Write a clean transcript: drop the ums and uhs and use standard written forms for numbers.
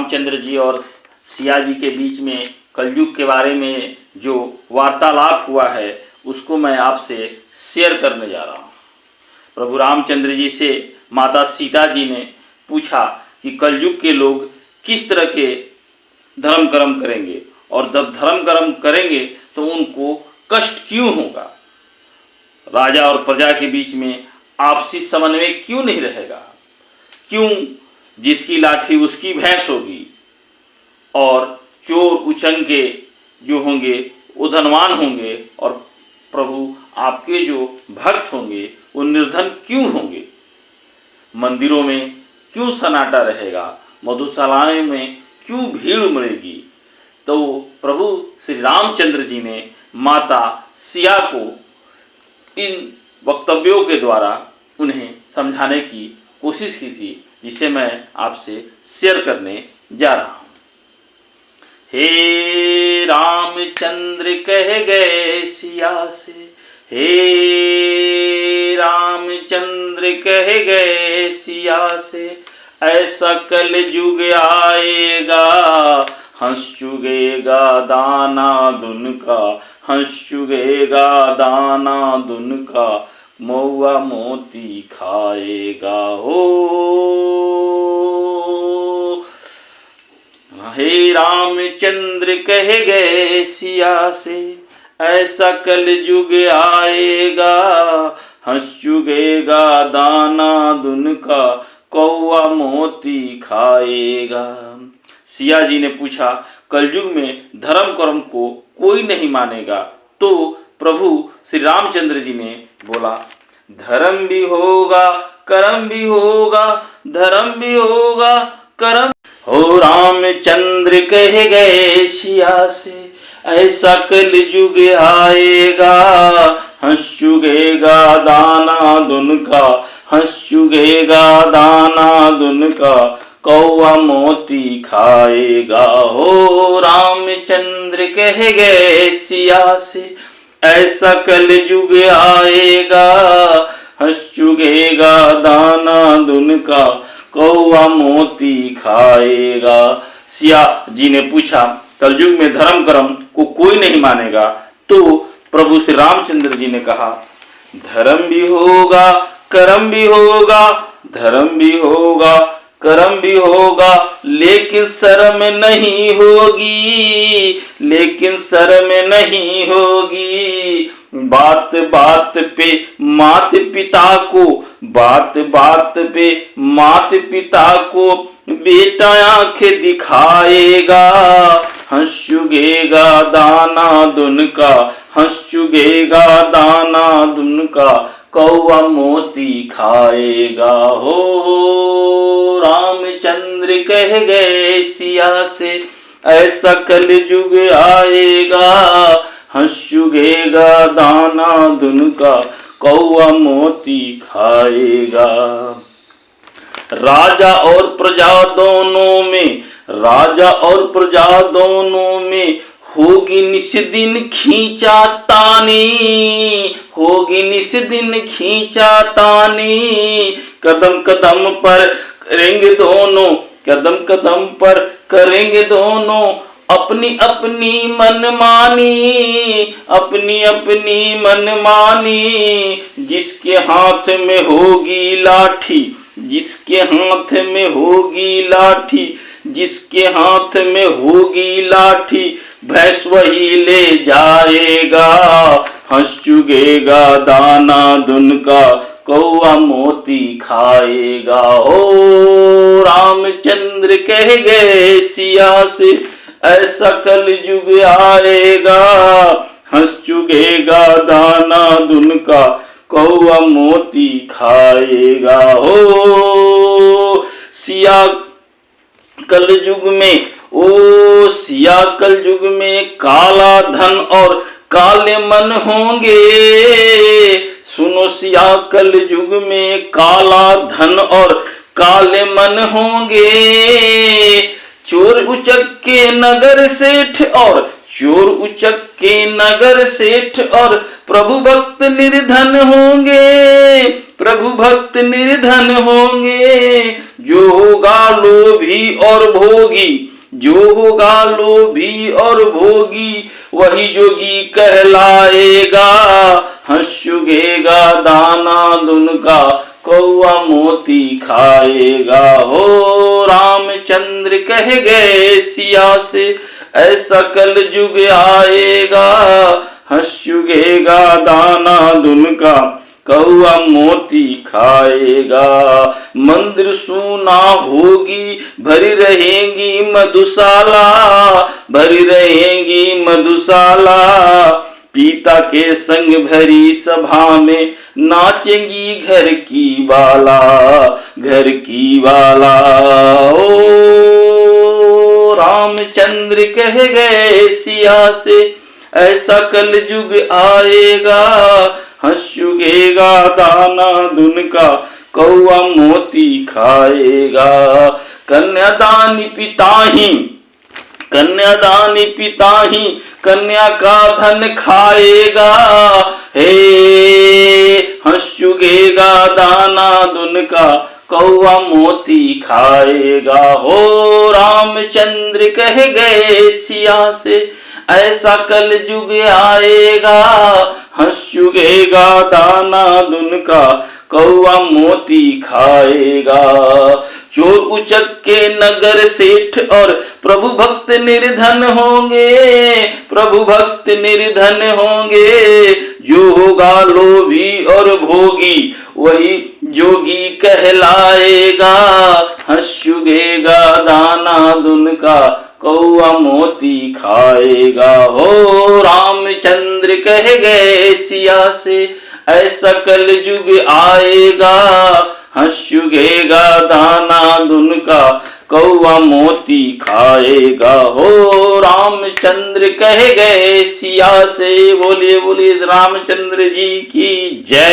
रामचंद्र जी और सिया जी के बीच में कलयुग के बारे में जो वार्तालाप हुआ है उसको मैं आपसे शेयर करने जा रहा हूँ। प्रभु रामचंद्र जी से माता सीता जी ने पूछा कि कलयुग के लोग किस तरह के धर्म कर्म करेंगे और जब धर्म कर्म करेंगे तो उनको कष्ट क्यों होगा, राजा और प्रजा के बीच में आपसी समन्वय क्यों नहीं रहेगा, क्यों जिसकी लाठी उसकी भैंस होगी और चोर उचंगे जो होंगे वो धनवान होंगे और प्रभु आपके जो भक्त होंगे वो निर्धन क्यों होंगे, मंदिरों में क्यों सन्नाटा रहेगा, मधुशालाएं में क्यों भीड़ उमड़ेगी। तो प्रभु श्री रामचंद्र जी ने माता सिया को इन वक्तव्यों के द्वारा उन्हें समझाने की कोशिश की थी, जिसे मैं आपसे शेयर करने जा रहा हूँ। हे रामचंद्र कह गए सिया से, हे रामचंद्र कह गए सिया से, ऐसा कल युग आएगा हंस चुगेगा दाना दुन का, हंस चुगेगा दाना दुन का, मौआ मोती खाएगा हो। हे रामचंद्र कह गए सिया से, ऐसा कल युग आएगा हंस चुगेगा दाना दुन का, कौआ मोती खाएगा। सिया जी ने पूछा कलयुग में धर्म कर्म को कोई नहीं मानेगा, तो प्रभु श्री रामचंद्र जी ने बोला धर्म भी होगा कर्म भी होगा, धर्म भी होगा कर्म। हो रामचंद्र कह गए सिया से, ऐसा कल युग आएगा हंस चुगेगा दाना दुन का, हंस चुगेगा दाना दुन का, कौआ मोती खाएगा हो। रामचंद्र कह गए सिया से, ऐसा कल युग आएगा हंस चुगेगा दाना दुन का, कौआ मोती खाएगा। सिया जी ने पूछा कलयुग में धर्म कर्म को कोई नहीं मानेगा, तो प्रभु श्री रामचंद्र जी ने कहा धर्म भी होगा कर्म भी होगा, धर्म भी होगा कर्म भी होगा, लेकिन शर्म नहीं होगी, लेकिन शर्म नहीं होगी। बात बात पे मात पिता को, बात बात पे मात पिता को, बेटा आंखें दिखाएगा हंस चुगेगा दाना दुन का, हंस चुगेगा दाना दुन का, कौआ मोती खाएगा हो। रामचंद्र कह गए सिया से, ऐसा कल युग आएगा हंस चुगेगा दाना दुन का, कौआ मोती खाएगा। राजा और प्रजा दोनों में, राजा और प्रजा दोनों में होगी निस दिन खींचातानी, होगी निस दिन खींचातानी। कदम कदम पर करेंगे दोनों, कदम कदम पर करेंगे दोनों अपनी अपनी मनमानी, अपनी अपनी मनमानी। जिसके हाथ में होगी लाठी, जिसके हाथ में होगी लाठी, जिसके हाथ में होगी लाठी, भैंस वही ले जाएगा हंस चुगेगा दाना दुन का, कौआ मोती खाएगा हो। रामचंद्र कह गए सिया से, ऐसा कल युग आएगा हंस चुगेगा दाना दुन का, कौआ मोती खाएगा हो। सिया कल युग में, ओ सिया कल युग में काला धन और काले मन होंगे। सुनो सिया कल युग में काला धन और काले मन होंगे। चोर उचक के नगर सेठ और चोर उचक के नगर सेठ और प्रभु भक्त निर्धन होंगे, प्रभु भक्त निर्धन होंगे। जो होगा लोभी और भोगी, जो होगा लोभी और भोगी, वही जोगी कहलाएगा। हंस चुगेगा दाना दुन का, कौआ मोती खाएगा। हो रामचंद्र कह गए सिया से, ऐसा कल युग आएगा। हंस चुगेगा दाना दुन का, कौआ मोती खाएगा। मंदिर सूना होगी, भरी रहेंगी मधुशाला, भरी रहेंगी मधुशाला। पिता के संग भरी सभा में नाचेंगी घर की बाला, घर की बाला। ओ रामचंद्र कह गए सिया से, ऐसा कल युग आएगा। हंस चुगेगा दाना दुन का, कौआ मोती खाएगा। कन्यादानी पिता ही, कन्यादानी पिता ही कन्या का धन खाएगा। हे हंस चुगेगा दाना दुन का, कौआ मोती खाएगा। हो रामचंद्र कह गए सिया से, ऐसा कल युग आएगा। हंस चुगेगा दाना दुन का, कौआ मोती खाएगा। चोर उचक के नगर सेठ और प्रभु भक्त निर्धन होंगे, प्रभु भक्त निर्धन होंगे। जो होगा लोभी और भोगी, वही जोगी कहलाएगा। हंस चुगेगा दाना दुन का, कौआ मोती खाएगा। हो रामचंद्र कह गए सिया से, ऐसा कल युग आएगा। हंस चुगेगा दाना दुन का, कौआ मोती खाएगा। हो रामचंद्र कह गए सिया से। बोलिए बोलिए रामचंद्र जी की जय।